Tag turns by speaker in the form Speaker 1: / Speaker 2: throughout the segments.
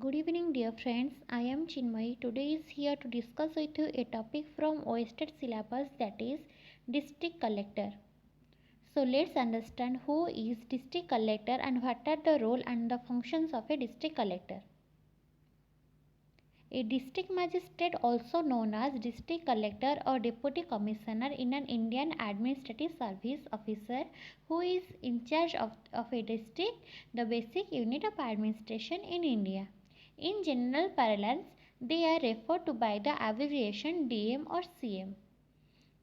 Speaker 1: Good evening, dear friends. I am Chinmay. Today is here to discuss with you a topic from OSTED syllabus, that is district collector. So let's understand who is district collector and what are the role and the functions of a district collector. A district magistrate, also known as district collector or deputy commissioner in an Indian administrative service officer who is in charge of a district, the basic unit of administration in India. In general parlance, they are referred to by the abbreviation DM or CM.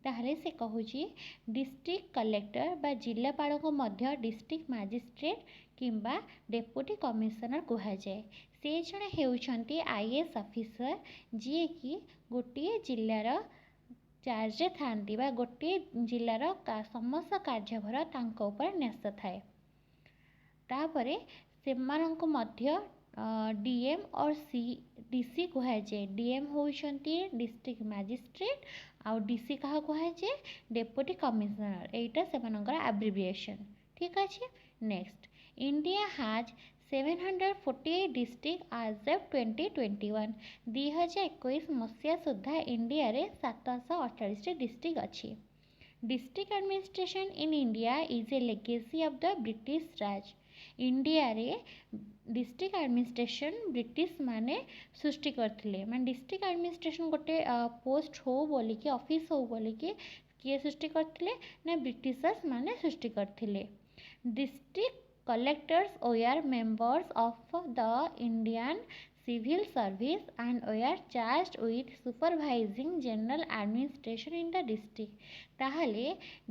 Speaker 1: ତାହେଲେ ସେ କହୁଛି district collector ବା ଜିଲ୍ଲାପାଳଙ୍କୁ ମଧ୍ୟ district magistrate କିମ୍ବା deputy commissioner କୁହାଯାଏ। ସେ ଜଣେ ହେଉଛନ୍ତି IAS ଅଫିସର ଯିଏକି ଗୋଟିଏ ଜିଲ୍ଲାର ଚାର୍ଜରେ ଥାଆନ୍ତି ବା ଗୋଟିଏ ଜିଲ୍ଲାର ସମସ୍ତ କାର୍ଯ୍ୟଭାର ତାଙ୍କ ଉପରେ ନ୍ୟସ୍ତ ଥାଏ। ତାପରେ ସେମାନଙ୍କୁ ମଧ୍ୟ DM और DC କୁହାଯାଏ। DM ହେଉଛନ୍ତି ଡିଷ୍ଟ୍ରିକ୍ଟ ମାଜିଷ୍ଟ୍ରେଟ୍ ଆଉ DC କାହା କୁହାଯାଏ ଡେପୁଟି କମିଶନର। ଏଇଟା ସେମାନଙ୍କର ଆବ୍ରିଭିଏସନ୍। ଠିକ୍ ଅଛି। Next, India has 748 district as of 2021। 2021 ମସିହା ସୁଦ୍ଧା ଇଣ୍ଡିଆରେ 748ଟି ଡିଷ୍ଟ୍ରିକ୍ଟ ଅଛି। District administration in India is a legacy of the British Raj. India district administration British माने सृष्टि करथिले। माने डिस्ट्रिक्ट एडमिनिस्ट्रेशन गोटे पोस्ट हो बोली कि ऑफिस हो बोली कि किए सृष्टि करथिले ना ब्रिटिशर्स माने सृष्टि करथिले। District collectors were members of the Indian civil service and were charged with supervising general administration in the district। ताहले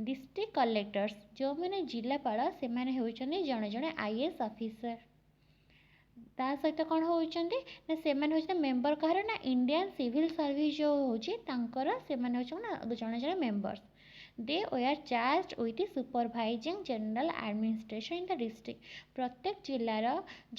Speaker 1: डिस्ट्रिक्ट कलेक्टर्स जो मैंने जिलापाल से माने होउचंदी जणे जणे IAS ऑफिसर। ता सहित कौन होउचंदी ना से माने होउचंदी मेंबर कहर ना इंडियन सिविल सर्विस जो होउची तांकर से माने होउचंदी ना जणे जणे members. They were charged with supervising general administration in the district। प्रत्येक जिलार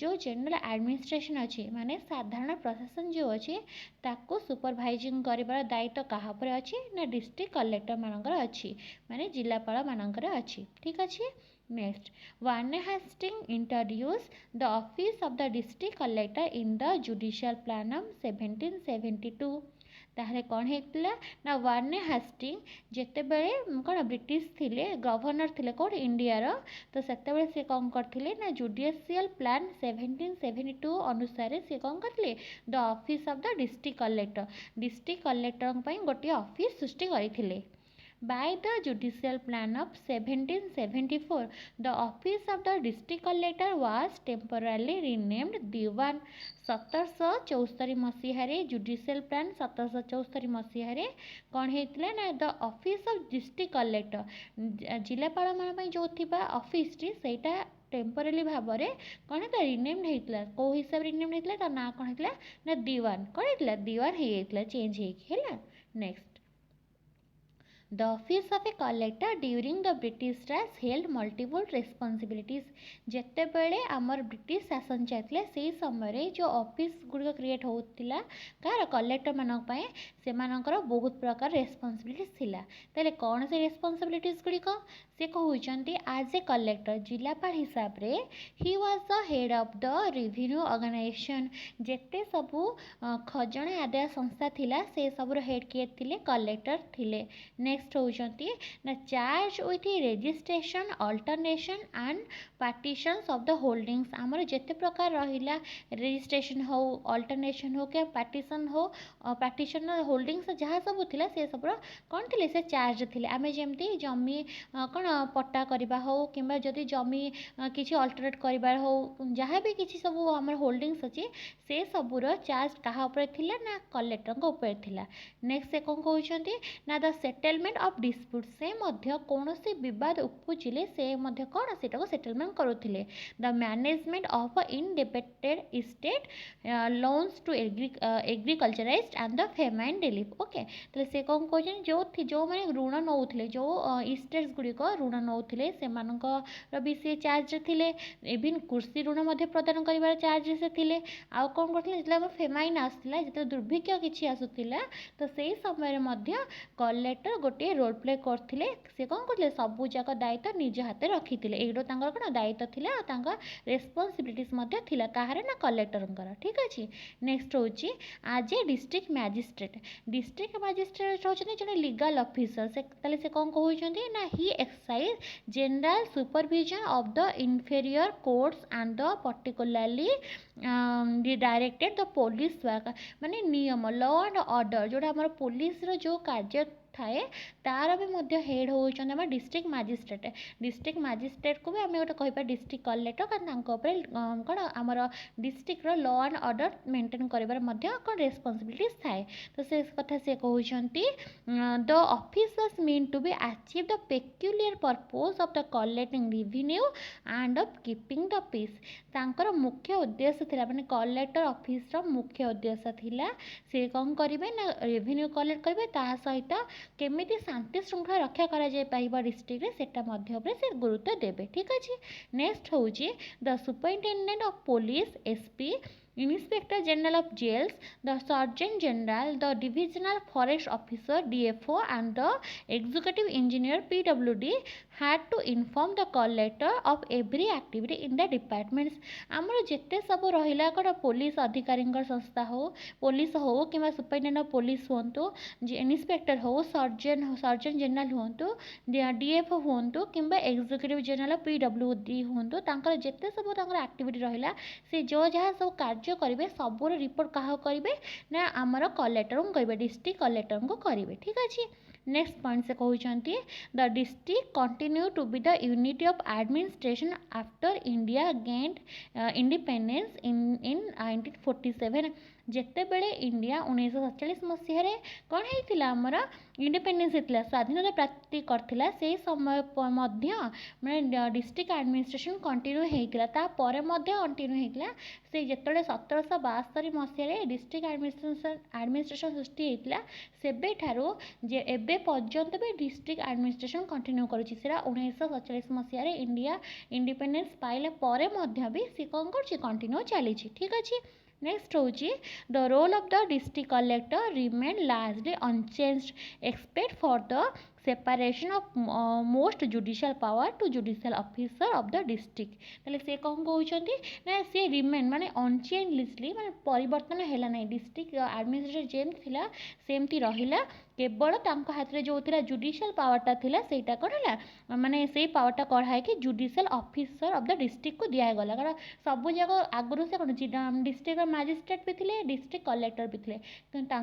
Speaker 1: जो जनरल एडमिनिस्ट्रेशन अच्छी माने साधारण प्रशासन जो अच्छी ताको सुपरभाइजिंग करिबार दायित्व कहा पर अच्छी ना डिस्ट्रिक्ट कलेक्टर मानकर अच्छी माने जिलापाल मानकर अच्छी। ठीक अच्छे। Next, Warren Hasting introduce the office of the district collector in the judicial plan of 1772। ताहले कौन होता ना वार्ने हास्टिंग जिते बड़े कौन ब्रिटिश थिले गवर्नर थिले कौन इंडिया रो तो सेते से कौन करथिले ना जुडिशियल प्लान 1772 अनुसार से कौन करथिले the office of the district collector पई गोटे ऑफिस सृष्टि करथिले। By the judicial plan of 1774, the office of the district collector was temporarily renamed Diwan। 1774 मसीह जुडिशियल प्लान 1774 मसीह कौन होता ना the office of district collector जिलापाल मान जो थी ऑफिस सेटा टेम्पोरारी भाव में कौन होता रिनेम्ड होता कौ हिसाब से रिनेम्ड होता ता ना कौन होता ना दीवान कौन होता दीवान होता चेंज है। Next, The office of a collector during the British Raj held multiple responsibilities। जेते बेले आमर ब्रिटिश शासन चलते से समय जो ऑफिस गुड़िक क्रिएट होता कार कलेक्टर मानक पाए से मानकर बहुत प्रकार रेस्पॉन्सिबिलिटीज थिला। ताले कौन से रेस्पॉन्सिबिलिटीज गुड़िक से कहउचंती एज ए कलेक्टर जिलापाल हिसाब रे he was the head of the revenue organisation. जेते सबू खजना आदाय संस्था थिला से सबुर हेड किए थिले कलेक्टर थिले। नेक्स्ट होउचंती ना charge with registration alternation and partitions of the holdings. आमर जेते प्रकार रहिला रेजिस्ट्रेशन हो अल्टरनेशन हो के पार्टीशन हो पार्टीशन होल्डिंग्स जहाँ सब थिला से सब कौन थिले से चार्ज थिले। आमे जेमती जमी कौन पट्टा करबा हो किंबा जदि जमी किछि अल्टरेट करबार हो जहाँ भी किछि सब आमर होल्डिंग्स अछि से सबुर चार्ज कहा ऊपर थिला ना कलेक्टर को ऊपर थिला। नेक्स्ट से कौन कहउचंती ना द सेटलमेंट ऑफ डिस्प्यूट से मध्य कौनसी विवाद उपजिले से मध्य कौन सेटा को सेटलमेंट करुथिले। The management of independent state loans to agriculturised and the famine relief. Okay, तो से कौन कहउचन जो माने ऋण नउथिले जो स्टेट्स गुड़िक ऋण नउथिले सेमानकर भी से चार्ज थिले। इवन कृषि ऋण मध्य प्रदान करिवार चार्ज से थिले। आ कौन करथिले जेतले फेमाइन आसथिला जेतले दुर्भिक्ष किछि आसुथिला तो सेही समय रे मध्य कलेक्टर गोटे रोल प्ले करते सी कौन करते सबू जाक दायित्व निज हाथ में रखी एगुड़ा कौन दायित्व था रेस्पॉन्सिबिलिटीज थिला कहार ना कलेक्टर ठीक अच्छे। नेक्स्ट हूँ आज ए डिस्ट्रिक्ट मैजिस्ट्रेट होती जन लीगल ऑफिसर से कौन कहते ना he exercise general supervision of the inferior courts and the particularly directed the police work माने नियम लॉ एंड ऑर्डर जोड़ा आम पुलिस जो कार्य थाए तार भी हेड होती डिस्ट्रिक्ट मैजिस्ट्रेट को भी आम गोटे कह डिस्ट्रिक्ट कलेक्टर कारण कौन आम district law and order maintain कर रेस्पॉन्सिबिलिटीज थाए। तो से कथा से कहते the office was mean to be achieve the peculiar purpose of the collecting revenue and of keeping the peace तांकर मुख्य उद्देश्य थिला माने कलेक्टर ऑफिस रो मुख्य उद्देश्य थिला से कौन करेंगे ना रेवेन्यू कलेक्ट करेंगे ता सहित केमिति शांति श्रृंखला रक्षा करा जाय पाइबा डिस्ट्रिक्ट सेटा मध्य से गुरुत्व देबे ठीक अच्छे। नेक्स्ट हूँ the superintendent of police SP Inspector General of Jails, the Surgeon General, the Divisional Forest Officer DFO and the Executive Engineer PWD had to inform the collector of every activity in the departments। आमर जिते सब रहा कौन police अधिकारी संस्था हो police हो कि सुपरिटेंडेंट ऑफ पुलिस हूँ इन्स्पेक्टर हो सर्जन जनरल हूँ डीएफओ हूँ कि एक्जिक्यूटिव जनरल PWD हूँ जिते सब एक्टिविटी रहा से जो जहाँ सब कार्य करेंगे सबूर रिपोर्ट क्या करेंगे ना आमर कलेक्टर को करेंगे डिस्ट्रिक्ट कलेक्टर को करेंगे ठीक अच्छे। नेक्स्ट पॉइंट से कहते the district continue to be the unity of administration after India gained independence in 1947 जिते बड़े इंडिया 1947 मसीह कौन होता आमर इंडिपेंडेंस होता स्वाधीनता प्राप्ति करथिला से समय मैं डिस्ट्रिक्ट एडमिनिस्ट्रेशन कंटिन्यू होता कंटिन्यू होता से जिते 1772 मसीह डिस्ट्रिक्ट एडमिनिस्ट्रेशन सृष्टि होता सेबे ठारू जे एबे पर्यंत भी डिस्ट्रिक्ट एडमिनिस्ट्रेशन कंटिन्यू करुच्ची 1947 मसीह इंडिया इंडिपेंडेंस पाइले परे मध्य भी सी कौन कर कंटिन्यू चली ठीक अच्छे। नेक्स्ट हूँ the role of the district collector remain largely unchanged expect for the separation of most judicial power to judicial officer of the district ताले से कौन कहते ना सी रिमेन माने अनचेंजली माने परिवर्तन है ना डिस्ट्रिक्ट एडमिनिस्ट्रेटर जेम थिला सेमती रहिला केवल हाथ में जो थी जुडिशियल पावरटा थिला सेटा कौन है माने से पावरटा कढ़ाई कि judicial officer of the district को दिगला कारण सब जगह आगुरी से कौन डिस्ट्रिक्ट मैजिस्ट्रेट भी थे डिस्ट्रिक्ट कलेक्टर भी थे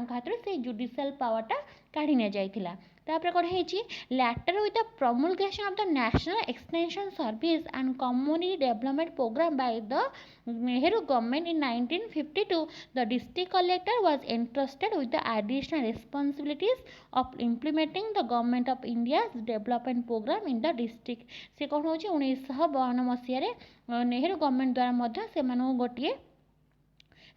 Speaker 1: हाथ में से जुडिशियल पावरटा काढ़ी नि जाइथिला। तापर कौन है later with the promulgation of the national extension service and community development programme by the Nehru government in 1952 the district collector was entrusted with the additional responsibilities of implementing the government of India development programme in the district से कौन हो 1952 मसीह Nehru government द्वारा से गोटे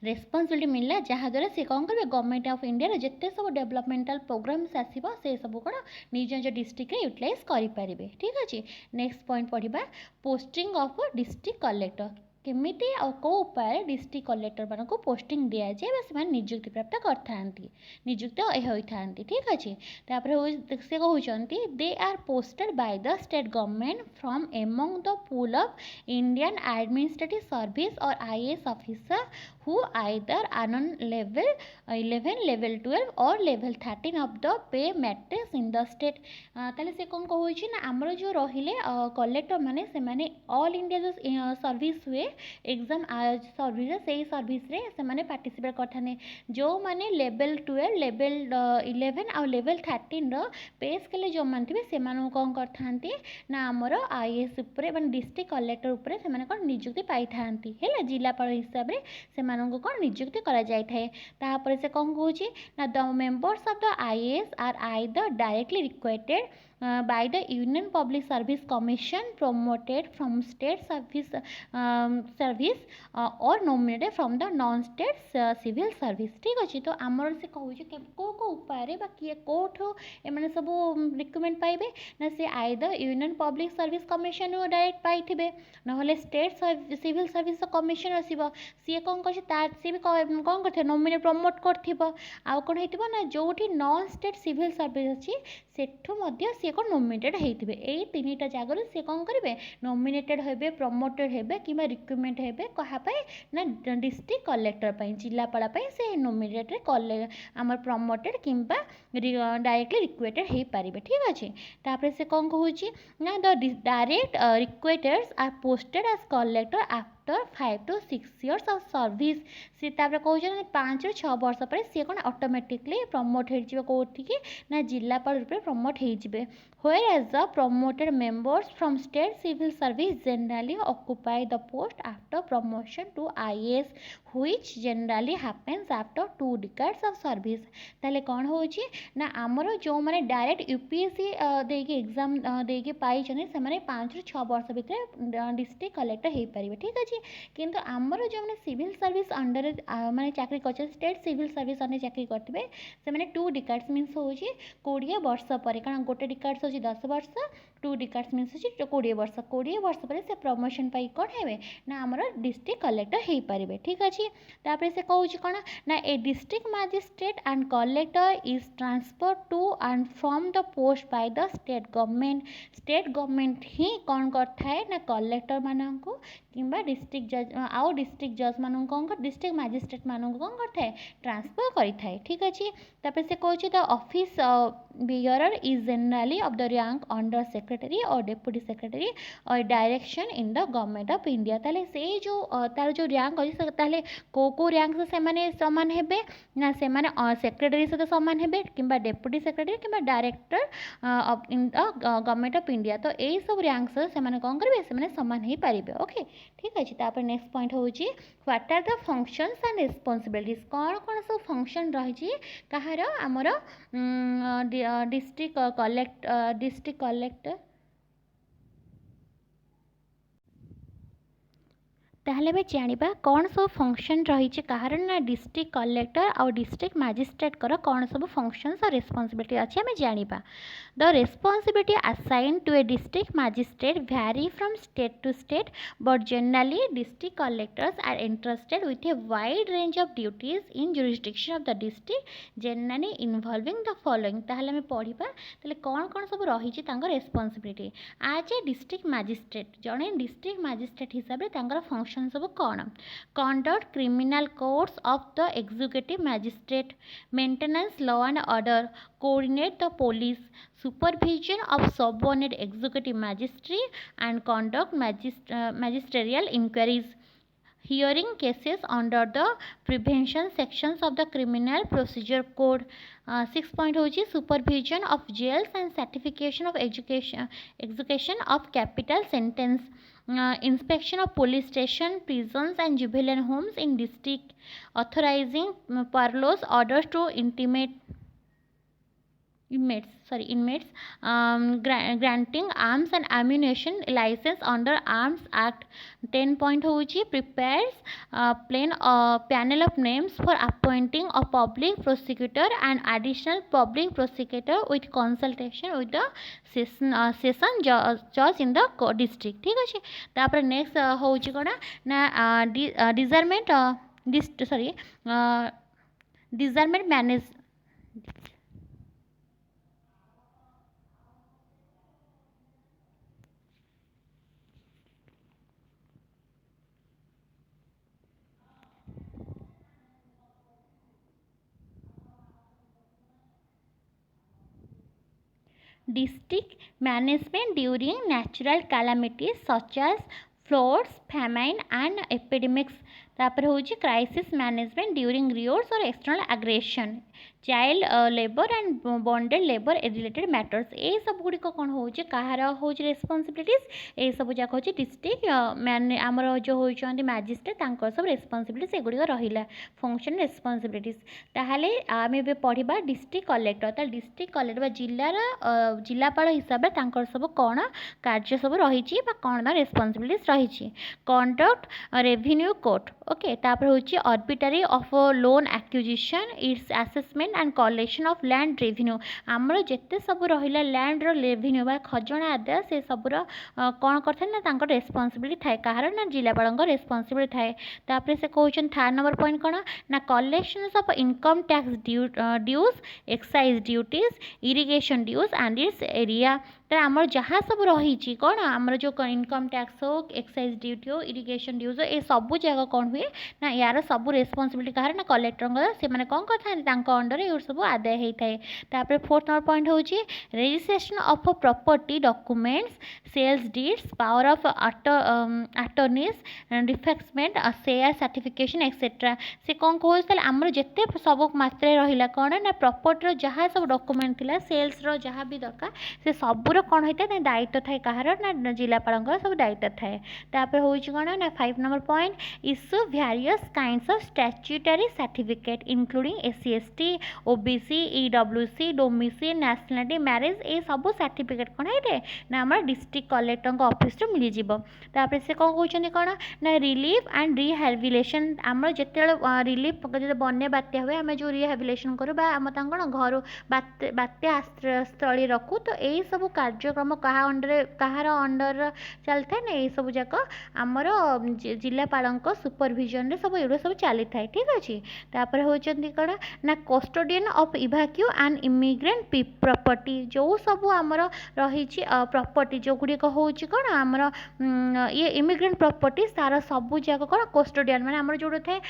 Speaker 1: responsibility मिलला जहाँद्वारा से कौन करेंगे गवर्नमेंट ऑफ इंडिया जिते सब डेवलपमेंटल प्रोग्राम्स आसो से सब कौन निज निज डिस्ट्रिक्ट यूटिलाइज करेंगे ठीक अच्छे। नेक्स्ट पॉइंट पढ़ा पोस्टिंग ऑफ डिस्ट्रिक्ट कलेक्टर केमिति कौ उपाय डिस्ट्रिक्ट कलेक्टर मान को पोस्टिंग दि जाए से निजुक्ति प्राप्त करते निजुक्त होता ठीक अच्छे। से कहते they are posted by the state government from among the pool of Indian administrative service और IAS officer who either are on level 11, level 12 or level 13 of the pay matrix in the state। ताले से कौन कहूँ ना आमर जो रहिले collector माने से माने ऑल इंडिया जो सर्विस हुए एग्जाम सर्विस से सर्विस रे से माने पार्टिसिपेट करथाने जो माने लेवल 12 लेवल 11 और लेवल 13 रो पे स्केल जो मान थे से माने कौन करथांती ना आमर IAS ऊपर माने डिस्ट्रिक्ट कलेक्टर ऊपर से माने कौन नियुक्ति पाई थांती हैला जिलापाल हिसाब रे से कौन नियुक्ति करा जाय थाए। तापर से कौन कहूँ ना the members of the IAS are either directly recruited by the Union Public Service Commission promoted from state service or nominated from the non-state civil service। ठीक अच्छे तो आमर से कहूँ कौ कौ उपाय किए कौठू एम सब रिक्रुटमेंट पाइबे ना से either union public service commission direct पाइबे ना स्टेट सिविल सर्विस कमिशन आसो सी कौन कर सी भी कौन कर नॉमिनेट प्रमोट कर आउ कौन हो ना जो नॉन स्टेट सिविल सर्विस अच्छी सेठू सी कौन नॉमिनेटेड होते यही तीन टा जगह सी कौन करेंगे नॉमिनेटेड हे प्रमोटेड हे कि रिक्रुटमेंट हे कहाँपाई ना डिस्ट्रिक्ट कलेक्टर जिलापाल से नॉमिनेटेड आम प्रमोटेड कि डायरेक्टली रिक्रुटेड हो पारे। ठीक अच्छे तापर से कौन कहूँ ना the direct recruiteds are posted as collector after 5 to 6 years of service सी तापर कहते 5 ରୁ 6 वर्ष पर सी कौन ऑटोमेटिकली प्रमोट हो कौटिकी ना जिलापाल रूप प्रमोट हो whereas the promoted members from state civil service generally occupy the post after promotion to IAS which generally happens after 2 decades of service। ताले कौन हो ना आमर जो मैंने डायरेक्ट यूपीएससी देके एग्जाम देके पाई से 5 ରୁ 6 वर्ष भितर डिस्ट्रिक्ट कलेक्टर हो पारे। ठीक अच्छे किंतु आमर जो मैंने सिविल सर्विस अंडर माने चाकरी कर स्टेट सिविल सर्विस अंडर चाकरी करते से 2 डिकेड्स मीन्स हो 20 वर्ष पर कारण गोटे डिकेड्स हो 10 वर्ष 2 डिकेड्स मीन्स हो 20 वर्ष 20 वर्ष पर से प्रमोशन पाई कौन है ना आमर डिस्ट्रिक्ट कलेक्टर हो पारे। ठीक अच्छे तापर से कहूँ कौन ना a district magistrate and collector is transfer to and from the post by the state government ही कौन करता ना कलेक्टर मान को कि डिस्ट्रिक्ट जज आउ डिस्ट्रिक्ट जज मान कौन कर डिस्ट्रिक्ट मजिस्ट्रेट मान कौन करता ट्रांसफर करें। ठीक अच्छे तापर से कहूँ the office bearer is generally of the rank under secretary or deputy secretary or direction in the government of India। ताले से जो तार जो रैंक अच्छे ताले को रैंक से माने समान हेबे ना से माने सेक्रेटरी सहित समान हेबे किंबा डेप्यूटी सेक्रेटरी किंबा director in the government of India तो यही सब रैंक से माने कौन करेंगे से माने समान हो पारे। ओके ठीक अच्छे तापर नेक्स्ट पॉइंट हूँ what are the functions and responsibilities कौन कौन सब फंक्शन रही कहार आमर डिस्ट्रिक्ट कलेक्टर ताहले भी जानिबा कौन सब फंक्शन रही कहार ना डिस्ट्रिक्ट कलेक्टर और डिस्ट्रिक्ट मजिस्ट्रेट कर कौन सब फंक्शंस और रिस्पांसिबिलिटी अच्छे आम जानिबा। The responsibility assign to a district magistrate vary from state to state but generally district collectors are entrusted with a wide range of duties in jurisdiction of the district generally involving the following। ताहले हमें पढ़िबा ताहले कौन कौन सब रही तांकर responsibility आज ए district magistrate जड़े डिस्ट्रिक्ट मजिस्ट्रेट हिसाब से तांकर फंक्शन सब कौन conduct criminal courts of the executive magistrate maintenance law and order coordinate the police supervision of subordinate executive magistrate and conduct magisterial inquiries hearing cases under the prevention sections of the criminal procedure code। 6 point होची supervision of jails and certification of execution of capital sentence inspection of police station prisons and juvenile homes in district authorizing parole orders to inmates granting arms and ammunition license under Arms Act। 10 point होची prepares panel of names for appointing a public prosecutor and additional public prosecutor with consultation with the session judge in the district। ठीक अच्छे तापर next होची कोना ना discernment manage district management during natural calamities such as floods, famine and epidemics। तापर हूँ crisis management during riots और external aggression child labour and bonded labour related matters ये सब गुड़िक कौन हो कहार हूँ रेस्पॉन्सिबिलिटीज ये सब जाक हूँ डिस्ट्रिक्ट मैंने आमर जो होती मैजिस्ट्रेट सब रेस्पॉन्सिबिलिटीज एगुड़िक रहा फंक्शन रेस्पॉन्सिबिलिटीज ताहले आम ए पढ़ा डिस्ट्रिक्ट कलेक्टर तो डिस्ट्रिक्ट कलेक्टर जिलार जिलापाल हिसाब से सब कौन कार्य सब रही कौन रेस्पॉन्सिबिलिटीज रही कंडक्ट रेवेन्यू कोर्ट ओके तापर हूँ arbitrary of loan acquisition it's assessment and collection of land revenue आमर जिते सब रहा लैंड रेवेन्यू बा खजना आदाय से सबूर कौन कर रेस्पॉन्सिबिलिटी थाए कहार ना जिलापाल रेस्पॉन्सिबिलिटी थाए तापर से कहते थर्ड नंबर पॉइंट कौन ना collection of income tax dues excise duties irrigation dues and its area तो आमर जहाँ सब रही कौन आमर जो इनकम टैक्स हो एक्साइज ड्यूटी हो इरिगेशन ड्यूज हो ये सब जगह कौन हुए ना यार सब रेस्पॉन्सिबिलिटी कहार ना कलेक्टर से मैंने कौन करते अंडर ये सब आदाय होता है तापर फोर्थ नंबर पॉइंट हूँ registration of property documents sales deeds power of attorneys डिफेक्समेंट शेयर सर्टिफिकेशन एक्सेट्रा से कौन कहते आमर जिते सब मात्रा रहा कौन ना प्रॉपर्टी जहाँ सब डॉक्यूमेंट थिला सेल्स रो जहाँ भी दरकार से सबूर कौन होता है दायित्व थाए कहार ना जिलापाल सब दायित्व थाए तापर हूँ कौन ना 5 number point issue various kinds of statutory certificate including SC/ST OBC EWC domicile nationality marriage ये सब सर्टिफिकेट कौन है ना आम डिस्ट्रिक्ट कलेक्टर ऑफिस मिल जापर से कौन कहते कौन ना रिलीफ एंड रिहेबिलिटेशन आम जिते रिलीफ जो बन्या बात्या हुए आम जो रिहेबिलिटेशन करूँ आम कौन घर बात्या आश्रयस्थली रखू तो यही सब कार्यक्रम कहार अंडर चलता है ना ये सब जाक आमर जिलापाल सुपरविजन रे सब एगुड़ा सब चली थाए ठीक अच्छे तापर होती कौन ना custodian of evacuee and immigrant property जो सब आमर रही प्रॉपर्टी जो गुड़िक हूँ कौन आमर ये इमिग्रेंट प्रॉपर्टी तार सब जाक कौन कस्टोडियन मैंने आमर जो थाए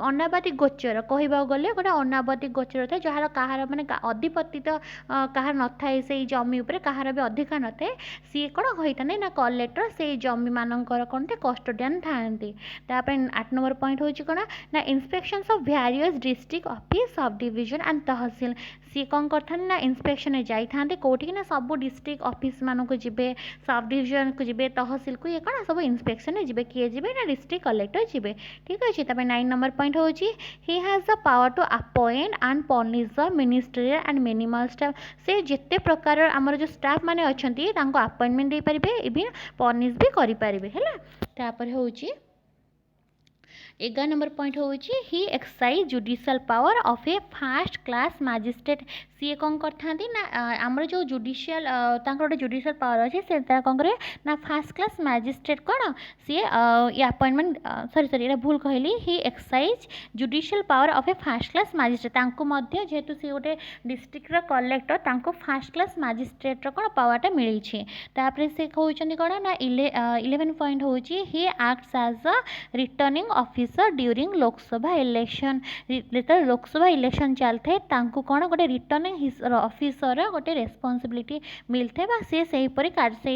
Speaker 1: अनाबादी गोचर कहवा गले गोटे अनाबादी गोचर थाए जार कहार मैंने अधिपति तो कहार न थाए से जमी उपर कहार भी अधिकार न थाए सी कौन होता ना कलेक्टर से जमी मानकर कौन थे कस्टोडियन था 8 नंबर पॉइंट हूँ कौन ना inspection of various district office sub division and tehsil सी कौन करते ना इंस्पेक्शन जाते कौटी ना सब डिस्ट्रिक्ट ऑफिस मान को जी सब डिविजन को जी तहसील को ये कौन सब इंस्पेक्शन जी किए जी ना डिस्ट्रिक्ट कलेक्टर जी ठीक अच्छे तब 9 नंबर पॉइंट हूँ he has the power to appoint and punish the ministerial and minimal staff से जिते प्रकार आमर जो स्टाफ मैंने अच्छा अपॉइंटमेंट दे पारे इवन पनिश भी करें है तापर हूँ 11 नंबर पॉइंट हूँ he exercise judicial power of a first class magistrate सी कौन करते ना आमर जो जुडिशियल गोटे जुडिशियल पावर अच्छे से कौन करे ना फर्स्ट क्लास मैजिस्ट्रेट कौन सी ये अपॉइंटमेंट सॉरी ये भूल कहली he exercise judicial power of a first class magistrate जेहेतु सी गोटे डिस्ट्रिक्टर कलेक्टर फर्स्ट क्लास मैजिस्ट्रेट कौन पावरटा मिली से कहते कौन ना 11 पॉइंट हूँ he acts as a returning officer during Lok Sabha election जेते लोकसभा इलेक्शन चलते कौन गोटे रिटर्निंग ऑफिसर गोटे रेस्पॉन्सिबिलिटी मिलते से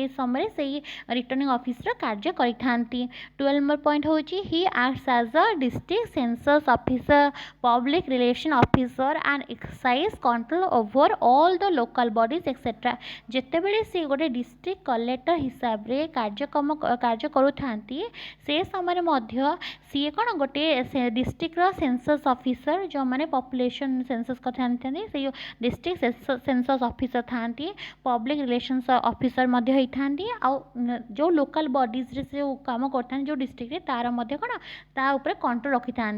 Speaker 1: समय से रिटर्निंग ऑफिसर कार्य करी 12 नंबर पॉइंट हूँ he acts as a district census officer public relation officer and excise control over all the local bodies etcetera जिते बड़े सी गोटे डिस्ट्रिक्ट कलेक्टर हिसाब से कार्य करूँ से समय सी कौन गोटे डिस्ट्रिक्ट सेंसस ऑफिसर जो मैंने पॉपुलेशन सेंसस करते से डिस्ट्रिक्ट सेंसस ऑफिसर था पब्लिक रिलेशंस ऑफिसर जो लोकल बॉडीज रे जो काम करते जो डिस्ट्रिक्ट तार कौन तापर कंट्रोल रखी था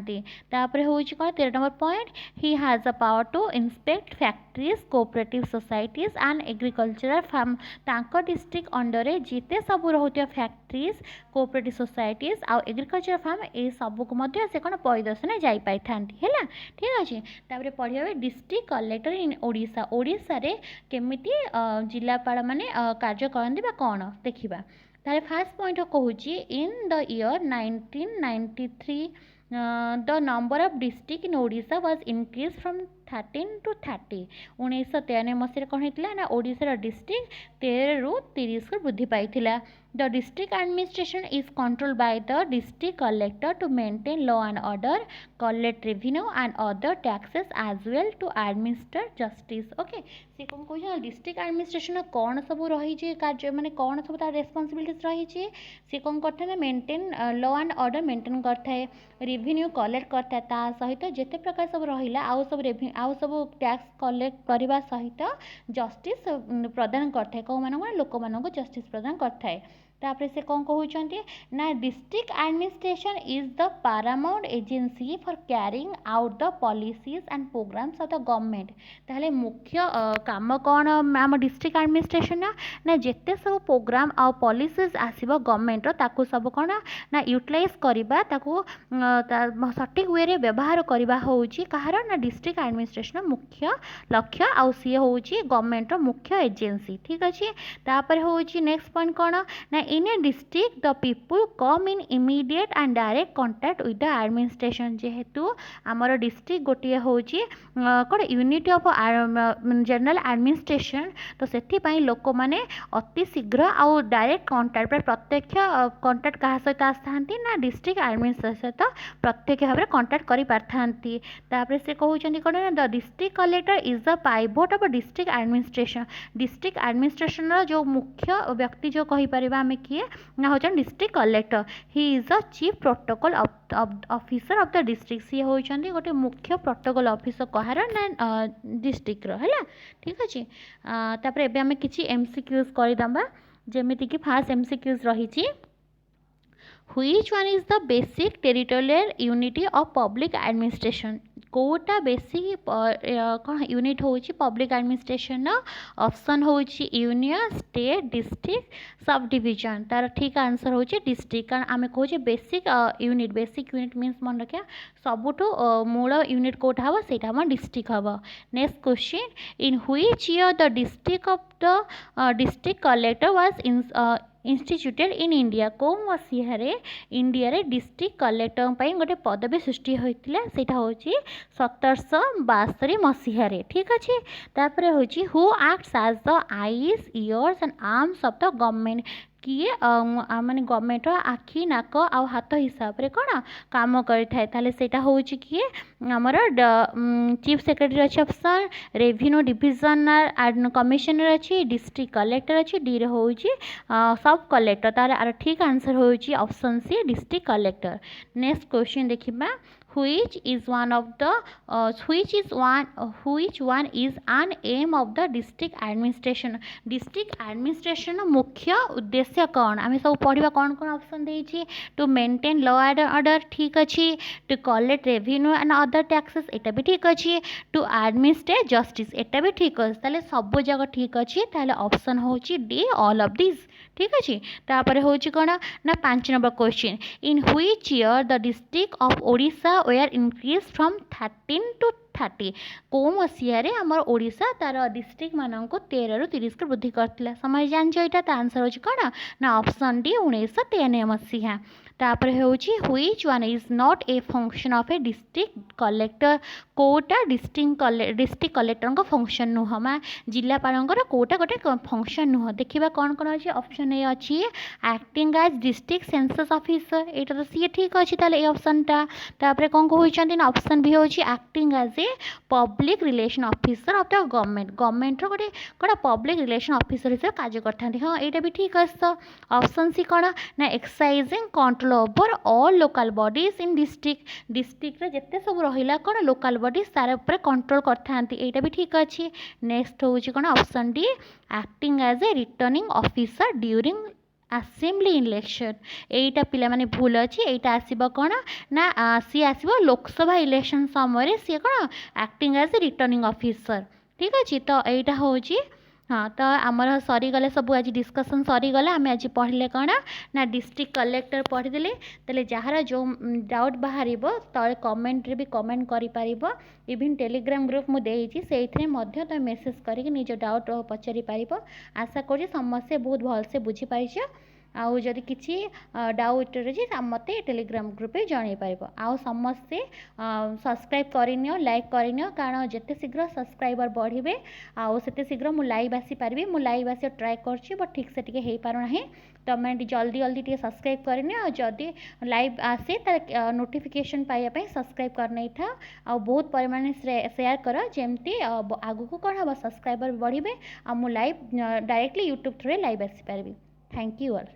Speaker 1: हूँ कौन 13 number point he has a power to inspect factories cooperative societies and agricultural farm तांको डिस्ट्रिक्ट अंडर जिते सब रोचे फैक्ट्रीज कोऑपरेटिव सोसाइटीज आउ एग्रीकल्चर फार्म ये सबको से कौन परिदर्शन जापारी था ठीक अच्छे तापर पढ़िया डिस्ट्रिक्ट कलेक्टर इन ओडिशा ओडिशा रे केमिति जिलापाल माने कार्य करते कौन देखा तारे फर्स्ट पॉइंट कहूँ in the year 1993 the number of district in Odisha was increased from 13 1993 मसीह कौन होता ना ओडिशार डिस्ट्रिक्ट 13 ରୁ 30 को वृद्धि पाई। The district administration is controlled by the district collector to maintain law and order, collect revenue and other taxes as well to administer justice. Okay, से कौन कह डिस्ट्रिक्ट एडमिनिस्ट्रेशन कौन सब रही कार्य माने कौन सब तार रेस्पॉन्सिबिलिटीज रही सी कौन करता है maintain law and order maintain करता है, रेवेन्यू कलेक्ट करता है, ता सहित जिते प्रकार सब रहा आउ सब टैक्स कलेक्ट करने सहित जस्टिस प्रदान करता है कौन लोक मान जस्टिस प्रदान करता है। तापर से कौन कहते ना district administration is the paramount agency for carrying out the policies and programmes of the government. ताहले मुख्य काम कौन आम डिस्ट्रिक्ट एडमिनिस्ट्रेशन ना जिते सब प्रोग्राम आ पॉलिसीज आसब गवर्नमेंट ताकू सब कौन ना यूटिलाइज करवा ताकू सठिक वे रे व्यवहार करवा होची कहार ना डिस्ट्रिक्ट एडमिनिस्ट्रेशन मुख्य लक्ष्य आउ सी होची गवर्नमेंट मुख्य एजेंसी। ठीक अच्छे तापर होची नेक्स्ट पॉइंट कौन ना in a district the people come in immediate and direct contact with the administration। जेहेतु आमर डिस्ट्रिक्ट गोटे होची कौन यूनिट ऑफ जनरल एडमिनिस्ट्रेशन तो से लोक मैंने अति शीघ्र आउ डायरेक्ट कंटाक्ट प्रत्यक्ष कंटाक्ट क्या सहित आसती ना डिस्ट्रिक्ट एडमिनिस्ट्रेशन सहित प्रत्यक्ष भाव में कंटाक्ट कर पारथांती। तापर से कहते कौन ना the district collector is the pivot of district administration. District administration जो मुख्य व्यक्ति जो कहीपर आम किए ना हो district collector, he is the chief protocol officer of the district. सी होती गोटे मुख्य प्रोटोकॉल ऑफिसर कहार ना डिस्ट्रिक्ट है। ठीक अच्छे तापर एबे आम किसी एमसीक्यूज करदबा जेमिति कि फास्ट एमसीक्यूज रही Which one is the basic territorial unity of public administration? कोटा बेसिक कौन यूनिट होची पब्लिक एडमिनिस्ट्रेशन ऑप्शन होची union state district sub division. तार ठीक आंसर होची डिस्ट्रिक्ट कारण आम कहे बेसिक यूनिट मीन्स मन रखा सबुठ मूल यूनिट कोटा हम सेटा हम डिस्ट्रिक्ट हम। Next question in which year the district of the district collector was instituted in India. कौ मसीह इंडिया रे डिस्ट्रिक्ट कलेक्टर गोटे पदवी सृष्टि होता है 1762 मसीह। ठीक अच्छे तापर हूँ who acts as the eyes ears and arms of the government. किए माने गवर्नमेंट आखि नाक आ हाथ हिसाब से कौन काम करता हूँ किए आमर चीफ सेक्रेटरी अच्छे ऑप्शन, रेवेन्यू डिविजनल कमिशनर अच्छी, डिस्ट्रिक्ट कलेक्टर अच्छी, डी रे हूँ सब कलेक्टर। तार ठीक आंसर हूँ option C district collector. Next question देखिबा which one is an aim of the district administration। District administration मुख्य उद्देश्य कौन आम सब पढ़ा कौन कौन ऑप्शन देछि to maintain law and order. ठीक अच्छे to collect revenue and other taxes एटा भी ठीक अच्छे, टू एडमिनिस्ट्रेट जस्टिस एटा भी ठीक अच्छे। ताले सब जगह ठीक अच्छे ताले ऑप्शन होछि डी ऑल ऑफ दिस। ठीक अच्छे तापर होछि कौन ना 5 number question in which year the district of Odisha were increase from 13 to 30। कौ मसीह आमर ओडिशा तार डिस्ट्रिक्ट मान को 13 ରୁ 30 को वृद्धि करता। समय जानछ यहाँ आंसर होछि कौन ना ऑप्शन डी 1993 मसीहा। तापर होछि which one is not a function of a district collector. कोटा डिस्ट्रिक्ट कलेक्टर का फंक्शन नुह मा जिलापाल कोटा गोटे फंक्शन नुह। देखा कौन कौन अच्छे ऑप्शन ए अच्छी acting as district census officer एटा तो सी ठीक अच्छे ताले ए ऑप्शनटा। तापर कौन कहते ना ऑप्शन भी होछि acting as a public relation officer of the government गोटे कौन पब्लिक रिलेशन ऑफिसर हिसाब से कार्य करते। हाँ यहाँ भी ठीक अच्छे। तो ऑप्शन सी कौन ना exercising control over all local bodies in district जिते सब रहा कौन लोकल बॉडीज तार उपर कंट्रोल करते। यहाँ भी ठीक अच्छे। नेक्स्ट हूँ कौन option D acting as a returning officer during assembly election. एटा पिला माने भूल अच्छी एटा आसीबो कौन ना सी आसीबो लोकसभा इलेक्शन समय सी कौन acting as a returning officer. ठीक अच्छे तो यहाँ हूँ हाँ तो आमर सरीगले सब आज डिस्कसन सरीगला आम आज पढ़ले कौन ना डिस्ट्रिक्ट कलेक्टर पढ़ीदे तेल जार जो डाउट बाहर तले कमेंट रे भी कमेंट कर इवन टेलीग्राम ग्रुप मुझे से तुम मेसेज करके निज डाउट पचारि पार। आशा करी समस्या बहुत भलसे बुझीपार। आउ जदि किसी डाउट रही मते टेलीग्राम ग्रुप रे जणाई पारिबो। आउ समस्ते सब्सक्राइब करनियो लाइक करनियो कारण जेते शीघ्र सब्सक्राइबर बढ़िबे आउ सेते शीघ्र मु लाइव आसी पारिबी। मु लाइव आसी ट्राए करछि बट ठीक से टिके हेई पारो नाही। तमे जल्दी जल्दी टिके सब्सक्राइब करनियो। जदि लाइव आसे तार नोटिफिकेशन पाइबा पई सब्सक्राइब कर नै था। आ बहुत परिमाण शेयर करो जेमती आगु को कोन हबो सब्सक्राइबर बढ़िबे आ मु live directly YouTube through live आसी पारिबी। Thank you all.